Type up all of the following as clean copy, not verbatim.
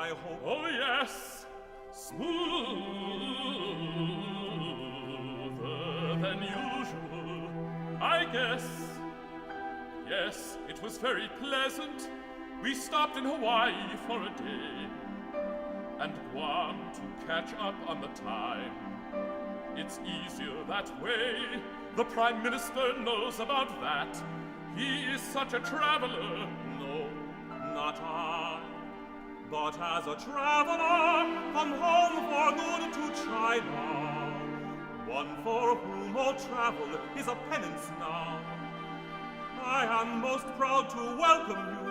I hope. Oh yes, smoother than usual, I guess. Yes, it was very pleasant. We stopped in Hawaii for a day, and Guam to catch up on the time. It's easier that way. The Prime Minister knows about that. He is such a traveler. No, not I. But as a traveler, come home for good to China. One for whom all travel is a penance now. I am most proud to welcome you.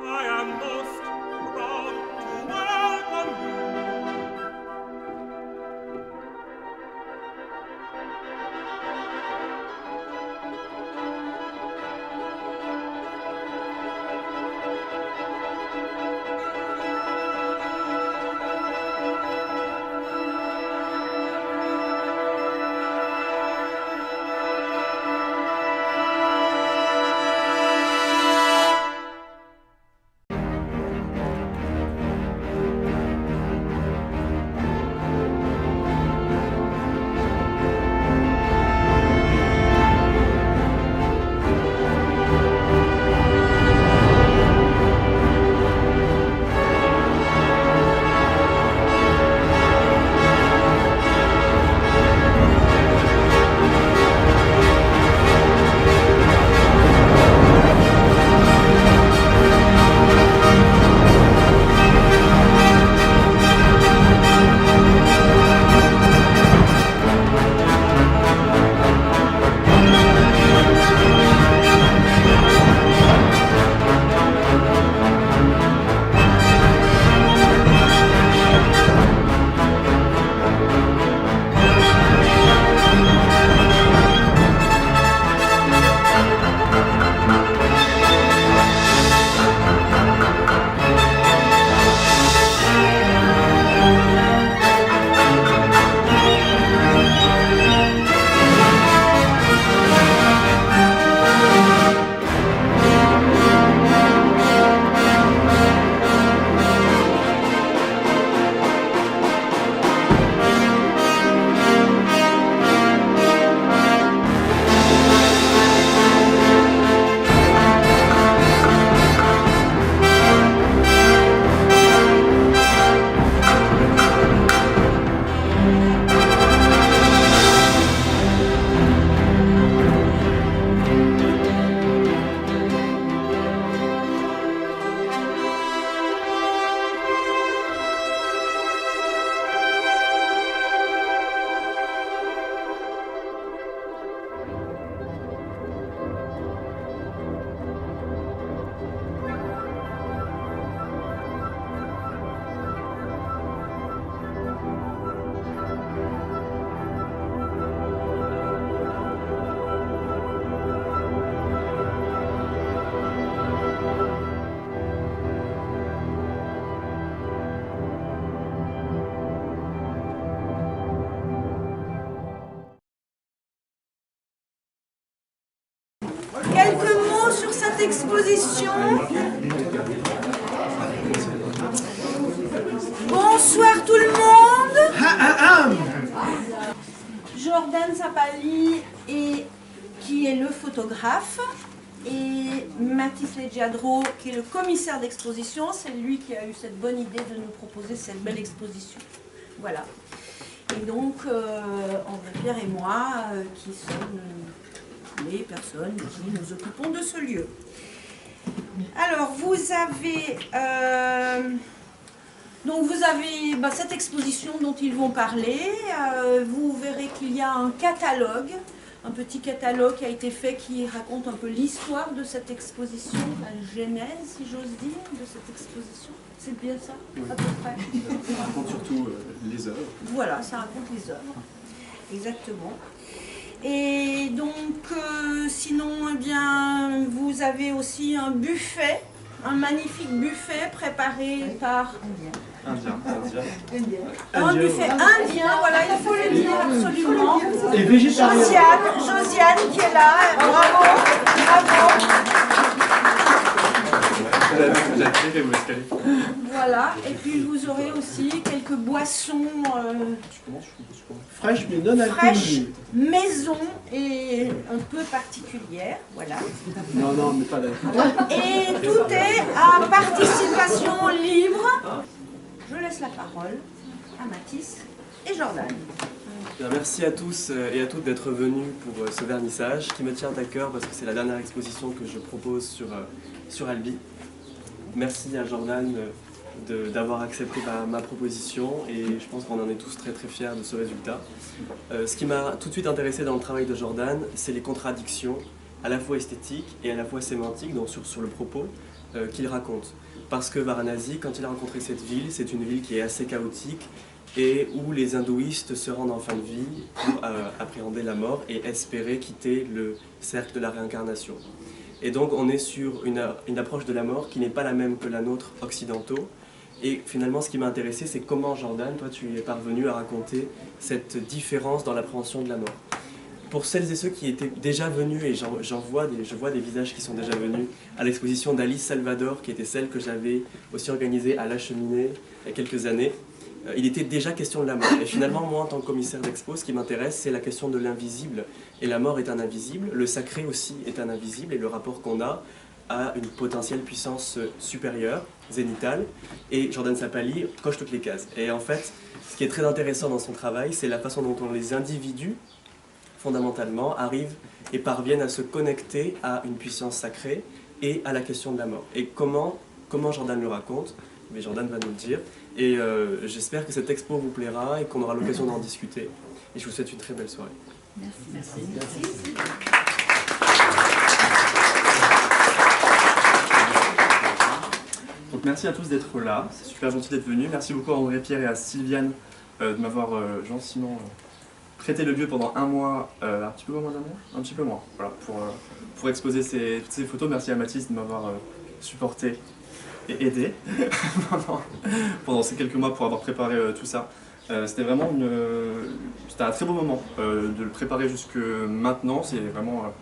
I am most proud to welcome you. Quelques mots sur cette exposition. Bonsoir tout le monde. Jordan Zapali, qui est le photographe, et Mathis Leggiadro, qui est le commissaire d'exposition. C'est lui qui a eu cette bonne idée de nous proposer cette belle exposition. Voilà. Et donc, André Pierre et moi, qui sommes les personnes qui nous occupons de ce lieu. Alors, vous avez cette exposition dont ils vont parler. Vous verrez qu'il y a un catalogue, un petit catalogue qui a été fait qui raconte un peu l'histoire de cette exposition, la genèse, si j'ose dire, de cette exposition. C'est bien ça, à peu près. Ça raconte surtout les œuvres. Voilà, ça raconte les œuvres, exactement. Et donc, sinon, eh bien, vous avez aussi un buffet, un magnifique buffet préparé par... Indien. Un buffet indien, voilà, il faut le dire absolument. Et végétarien. Josiane qui est là, bravo, bravo. J'attire et vous escalez. Voilà, et puis vous aurez aussi quelques boissons Fraîche mais non fraîches, alcoolisée. maison et un peu particulières, voilà. Non, mais pas là. Et tout est à participation libre. Je laisse la parole à Mathis et Jordan. Bien, merci à tous et à toutes d'être venus pour ce vernissage qui me tient à cœur parce que c'est la dernière exposition que je propose sur Albi. Merci à Jordan d'avoir accepté ma proposition et je pense qu'on en est tous très très fiers de ce résultat. Ce qui m'a tout de suite intéressé dans le travail de Jordan, c'est les contradictions à la fois esthétiques et à la fois sémantiques donc sur le propos qu'il raconte. Parce que Varanasi, quand il a rencontré cette ville, c'est une ville qui est assez chaotique et où les hindouistes se rendent en fin de vie pour appréhender la mort et espérer quitter le cercle de la réincarnation. Et donc on est sur une approche de la mort qui n'est pas la même que la nôtre occidentaux. Et finalement ce qui m'a intéressé, c'est comment Jordan, toi tu es parvenu à raconter cette différence dans l'appréhension de la mort. Pour celles et ceux qui étaient déjà venus, et je vois des visages qui sont déjà venus à l'exposition d'Alice Salvador, qui était celle que j'avais aussi organisée à La Cheminée il y a quelques années, il était déjà question de la mort. Et finalement, moi, en tant que commissaire d'expo, ce qui m'intéresse, c'est la question de l'invisible. Et la mort est un invisible, le sacré aussi est un invisible, et le rapport qu'on a à une potentielle puissance supérieure, zénitale. Et Jordan Sapali coche toutes les cases. Et en fait, ce qui est très intéressant dans son travail, c'est la façon dont les individus, fondamentalement, arrivent et parviennent à se connecter à une puissance sacrée et à la question de la mort. Et comment Jordan le raconte, mais Jordan va nous le dire. Et j'espère que cette expo vous plaira et qu'on aura l'occasion d'en discuter. Et je vous souhaite une très belle soirée. Merci. Donc merci à tous d'être là, c'est super gentil d'être venus. Merci beaucoup à André-Pierre et à Sylviane de m'avoir gentiment prêté le lieu pendant un mois, un petit peu moins d'un mois, un petit peu moins, voilà, pour exposer toutes ces photos. Merci à Mathis de m'avoir supporté et aidé pendant ces quelques mois pour avoir préparé tout ça. C'était vraiment c'était un très beau moment de le préparer jusque maintenant. C'est vraiment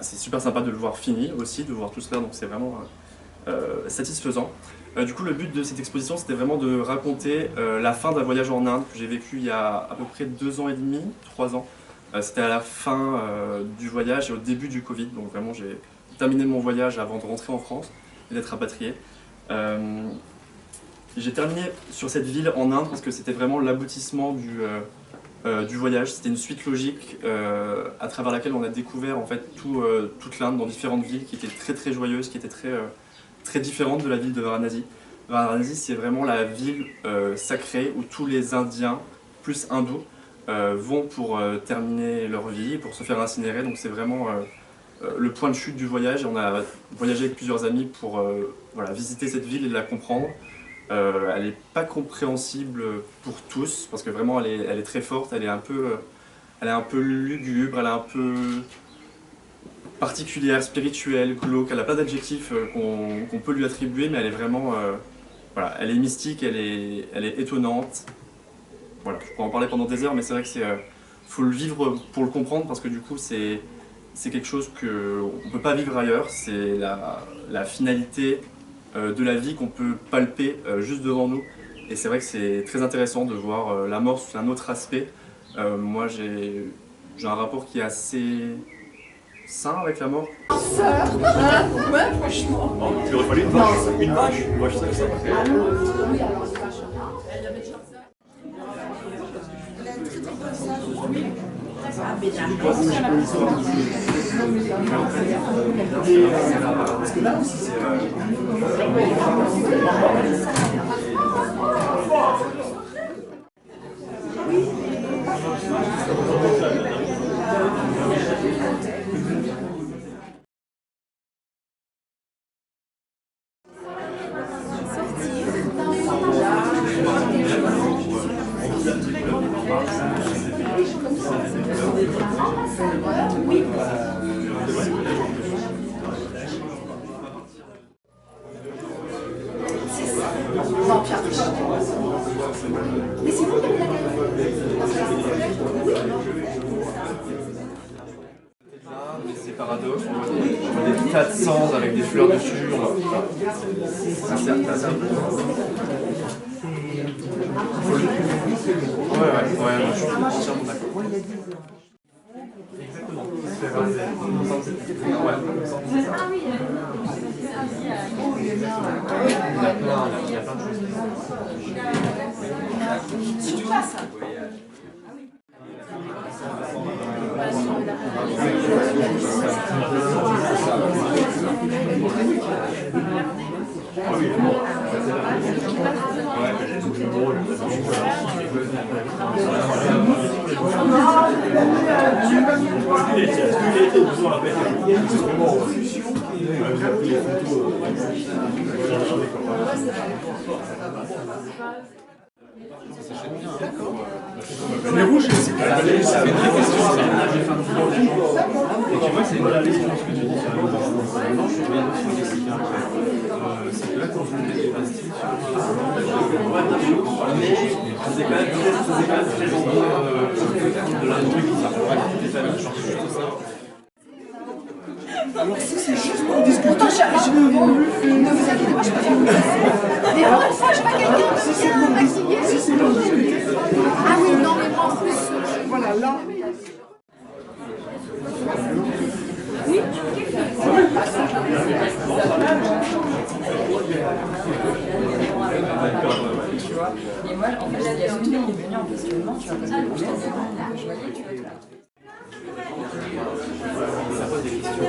c'est super sympa de le voir fini aussi, de voir tout cela, donc c'est vraiment satisfaisant. Du coup, le but de cette exposition, c'était vraiment de raconter la fin d'un voyage en Inde que j'ai vécu il y a à peu près 2 ans et demi, 3 ans. C'était à la fin du voyage et au début du Covid, donc vraiment j'ai terminé mon voyage avant de rentrer en France et d'être rapatrié. J'ai terminé sur cette ville en Inde parce que c'était vraiment l'aboutissement du voyage. C'était une suite logique à travers laquelle on a découvert en fait toute l'Inde dans différentes villes qui étaient très très joyeuses, qui étaient très différentes de la ville de Varanasi. Varanasi, c'est vraiment la ville sacrée où tous les Indiens, plus hindous, vont pour terminer leur vie, pour se faire incinérer. Donc c'est vraiment le point de chute du voyage. On a voyagé avec plusieurs amis pour visiter cette ville et la comprendre. Elle n'est pas compréhensible pour tous parce que vraiment elle est très forte, elle est un peu lugubre, elle est un peu particulière, spirituelle, glauque, elle a plein d'adjectifs qu'on peut lui attribuer, mais elle est vraiment elle est mystique, elle est étonnante. Voilà, je pourrais en parler pendant des heures, mais c'est vrai que faut le vivre pour le comprendre parce que du coup c'est quelque chose qu'on ne peut pas vivre ailleurs, c'est la finalité de la vie qu'on peut palper juste devant nous. Et c'est vrai que c'est très intéressant de voir la mort sous un autre aspect. Moi j'ai un rapport qui est assez sain avec la mort. Ouais, franchement. Il aurait fallu une vache. Une vache. Moi, je sais que ça. Parce que là aussi c'est Ces paradoxes, on voit des tas de cendres avec des fleurs dessus. Voilà. C'est assez impressionnant. Ouais, moi, je suis entièrement d'accord. Exactement. Ouais. Il y a plein de choses. Si tu passes. Les rouges, c'est pas la même. Ça fait très question. Et tu vois, c'est une vraie question ce que tu dis sur la non, je suis bien aussi des cigares. C'est que là, quand je mets des pastilles sur c'est quand même très gentil de la truc qui s'arrête. Alors si c'est juste pour discuter, je ne vous inquiétez pas, je peux vous laisser. Mais encore une fois, je vois quelqu'un de bien maquillé. Si c'est pour discuter. Ah oui, non, mais moi en plus. Voilà, là. Et moi, en fait, il y a surtout qui est venu en questionnement, tu vois, parce que je voyais, tu vois. Ça pose des questions.